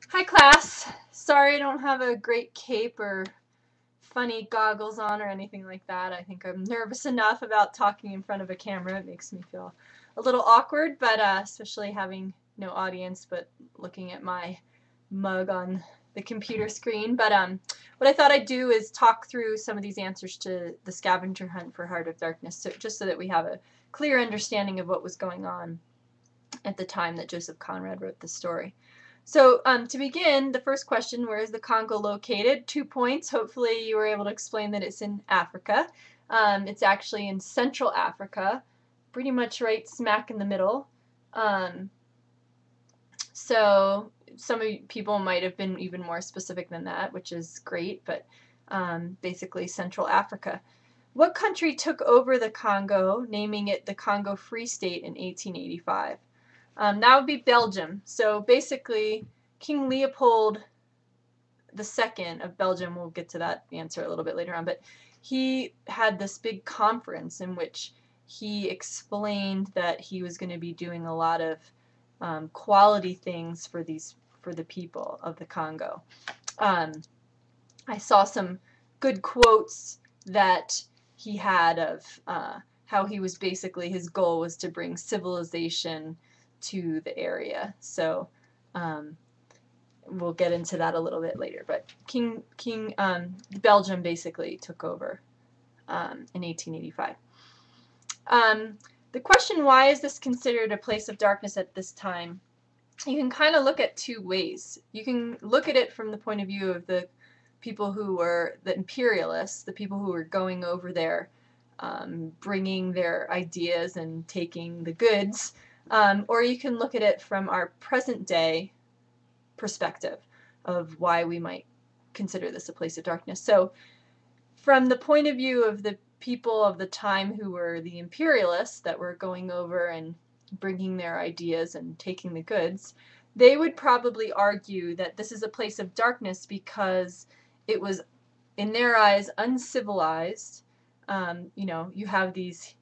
Hi class. Sorry I don't have a great cape or funny goggles on or anything like that. I think I'm nervous enough about talking in front of a camera. It makes me feel a little awkward, but especially having no audience but looking at my mug on the computer screen. But what I thought I'd do is talk through some of these answers to the scavenger hunt for Heart of Darkness, just so that we have a clear understanding of what was going on at the time that Joseph Conrad wrote the story. So to begin, the first question, where is the Congo located? 2 points. Hopefully you were able to explain that it's in Africa. It's actually in Central Africa, pretty much right smack in the middle. So some people might have been even more specific than that, which is great, but basically Central Africa. What country took over the Congo, naming it the Congo Free State in 1885? That would be Belgium. So basically, King Leopold II of Belgium, we'll get to that answer a little bit later on, but he had this big conference in which he explained that he was going to be doing a lot of quality things for the people of the Congo. I saw some good quotes that he had of how he was basically, his goal was to bring civilization to the area. So we'll get into that a little bit later. But Belgium basically took over in 1885. The question, why is this considered a place of darkness at this time? You can kind of look at two ways. You can look at it from the point of view of the people who were the imperialists, the people who were going over there, bringing their ideas and taking the goods. Or you can look at it from our present day perspective of why we might consider this a place of darkness. So from the point of view of the people of the time who were the imperialists that were going over and bringing their ideas and taking the goods, they would probably argue that this is a place of darkness because it was, in their eyes, uncivilized. You have these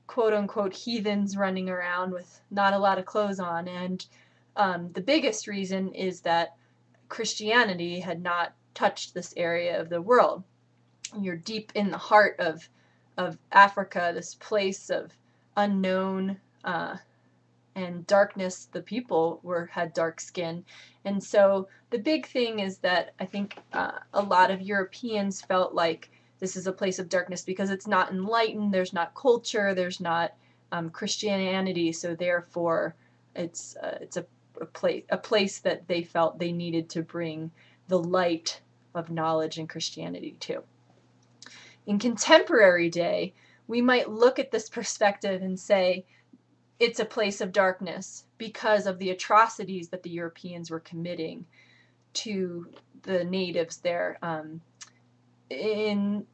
quote-unquote heathens running around with not a lot of clothes on, and the biggest reason is that Christianity had not touched this area of the world. You're deep in the heart of Africa, this place of unknown and darkness. The people had dark skin, and so the big thing is that I think a lot of Europeans felt like this is a place of darkness because it's not enlightened, there's not culture, there's not Christianity, so therefore it's a place that they felt they needed to bring the light of knowledge and Christianity to. In contemporary day, we might look at this perspective and say it's a place of darkness because of the atrocities that the Europeans were committing to the natives there. And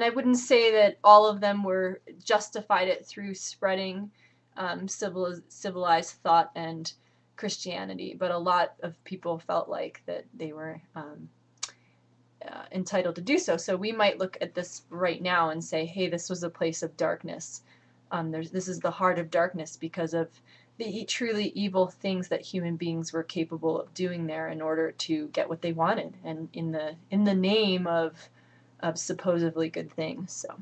I wouldn't say that all of them were justified it through spreading civilized thought and Christianity, but a lot of people felt like that they were entitled to do so. So we might look at this right now and say, hey, this was a place of darkness. This is the heart of darkness because of the truly evil things that human beings were capable of doing there in order to get what they wanted, and in the name of supposedly good things. So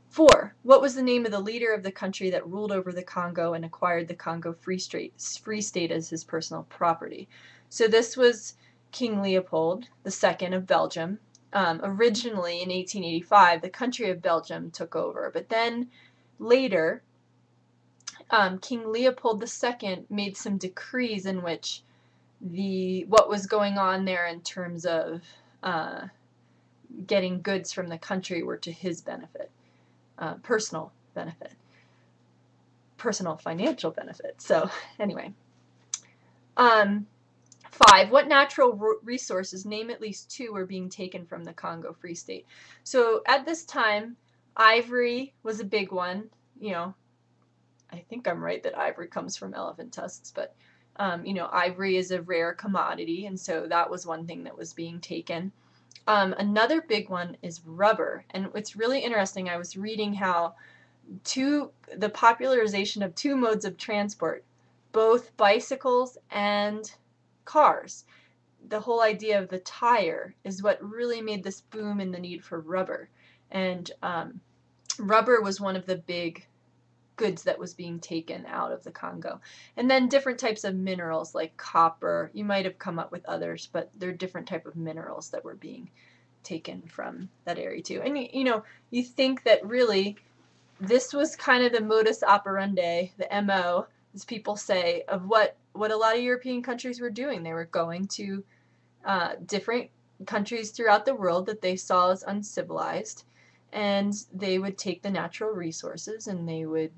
4. What was the name of the leader of the country that ruled over the Congo and acquired the Congo Free State as his personal property? So this was King Leopold II of Belgium. Originally in 1885, the country of Belgium took over, but then later King Leopold II made some decrees in which what was going on there in terms of getting goods from the country were to his benefit, personal benefit, personal financial benefit. So anyway, 5. What natural resources, name at least 2, were being taken from the Congo Free State? So at this time, ivory was a big one. I think I'm right that ivory comes from elephant tusks, but ivory is a rare commodity, and so that was one thing that was being taken. Another big one is rubber, and it's really interesting. I was reading how the popularization of 2 modes of transport, both bicycles and cars. The whole idea of the tire is what really made this boom in the need for rubber. And rubber was one of the big goods that was being taken out of the Congo. And then different types of minerals like copper. You might have come up with others, but they're different type of minerals that were being taken from that area too. And you know, you think that really this was kind of the modus operandi, the MO, as people say, of what a lot of European countries were doing. They were going to different countries throughout the world that they saw as uncivilized, and they would take the natural resources and they would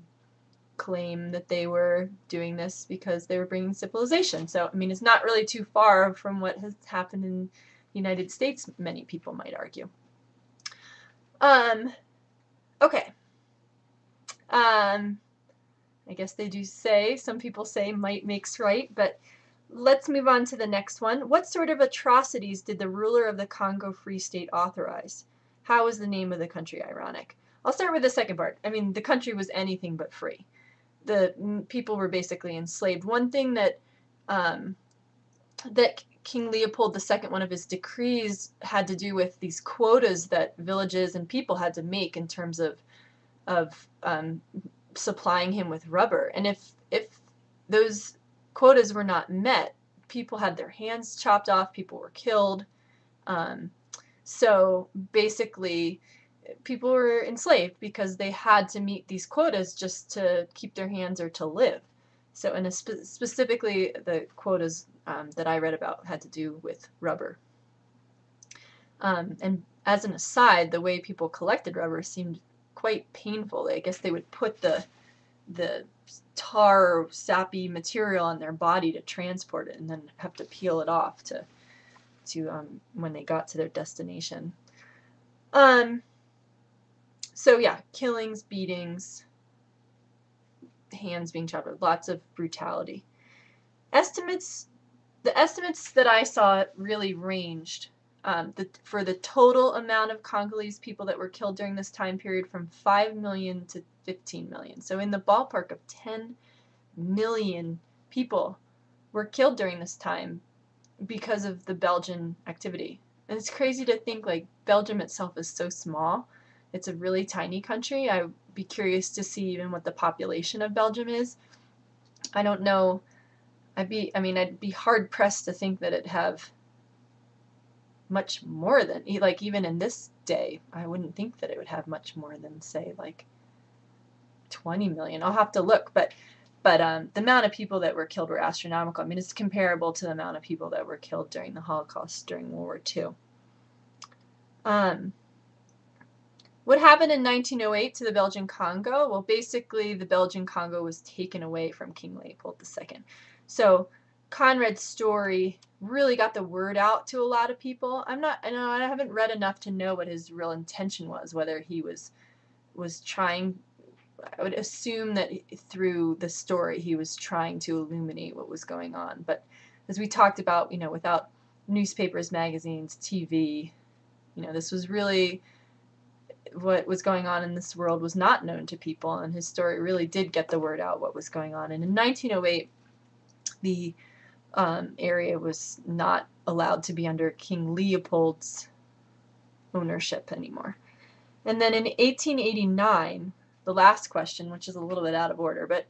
claim that they were doing this because they were bringing civilization. So, I mean, it's not really too far from what has happened in the United States, many people might argue. Okay. I guess they do say, some people say might makes right, but let's move on to the next one. What sort of atrocities did the ruler of the Congo Free State authorize? How was the name of the country ironic? I'll start with the second part. I mean, the country was anything but free. The people were basically enslaved. One thing that that King Leopold II, one of his decrees, had to do with these quotas that villages and people had to make in terms of supplying him with rubber. And if those quotas were not met, people had their hands chopped off, people were killed. So basically, people were enslaved because they had to meet these quotas just to keep their hands or to live. So, and specifically, the quotas that I read about had to do with rubber. And as an aside, the way people collected rubber seemed quite painful. I guess they would put the tar, sappy material on their body to transport it, and then have to peel it off to when they got to their destination. So yeah, killings, beatings, hands being chopped off, lots of brutality. The estimates that I saw really ranged for the total amount of Congolese people that were killed during this time period from 5 million to 15 million. So in the ballpark of 10 million people were killed during this time because of the Belgian activity. And it's crazy to think, like, Belgium itself is so small. It's a really tiny country. I'd be curious to see even what the population of Belgium is. I don't know. I'd be hard pressed to think that it'd have much more than, like, even in this day, I wouldn't think that it would have much more than, say, like 20 million. I'll have to look, but the amount of people that were killed were astronomical. I mean, it's comparable to the amount of people that were killed during the Holocaust during World War II. What happened in 1908 to the Belgian Congo? Well, basically, the Belgian Congo was taken away from King Leopold II. So Conrad's story really got the word out to a lot of people. I haven't read enough to know what his real intention was, whether he was trying. I would assume that through the story he was trying to illuminate what was going on. But as we talked about, without newspapers, magazines, TV, this was really what was going on in this world was not known to people, and his story really did get the word out what was going on. And in 1908, the area was not allowed to be under King Leopold's ownership anymore. And then in 1889, the last question, which is a little bit out of order, but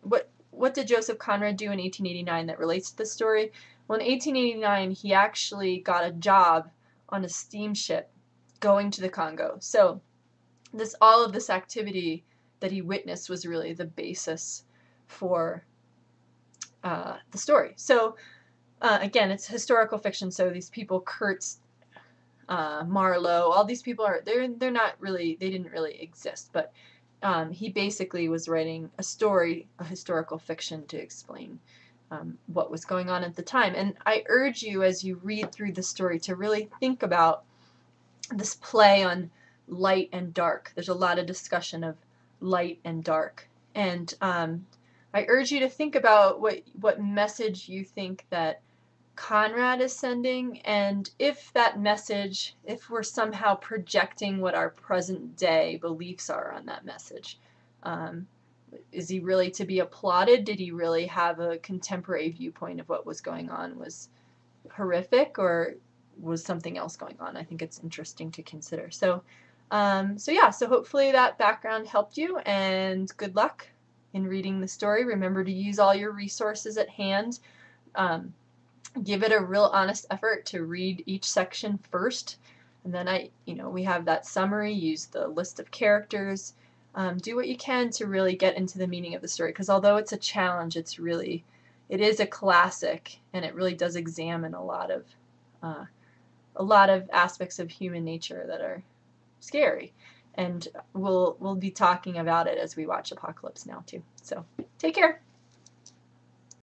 what did Joseph Conrad do in 1889 that relates to the story? Well, in 1889, he actually got a job on a steamship going to the Congo. So all of this activity that he witnessed was really the basis for the story. So again, it's historical fiction. So these people, Kurtz, Marlowe, all these people they're not really, they didn't really exist, but he basically was writing a story, a historical fiction, to explain what was going on at the time. And I urge you, as you read through the story, to really think about this play on light and dark. There's a lot of discussion of light and dark, and I urge you to think about what message you think that Conrad is sending, and if that message, if we're somehow projecting what our present day beliefs are on that message. Is he really to be applauded? Did he really have a contemporary viewpoint of what was going on? Was horrific, or was something else going on? I think it's interesting to consider. So, yeah, so hopefully that background helped you, and good luck in reading the story. Remember to use all your resources at hand. Give it a real honest effort to read each section first, and then we have that summary. Use the list of characters. Do what you can to really get into the meaning of the story, because although it's a challenge, it is a classic, and it really does examine a lot of aspects of human nature that are scary. And we'll be talking about it as we watch Apocalypse Now too. So take care.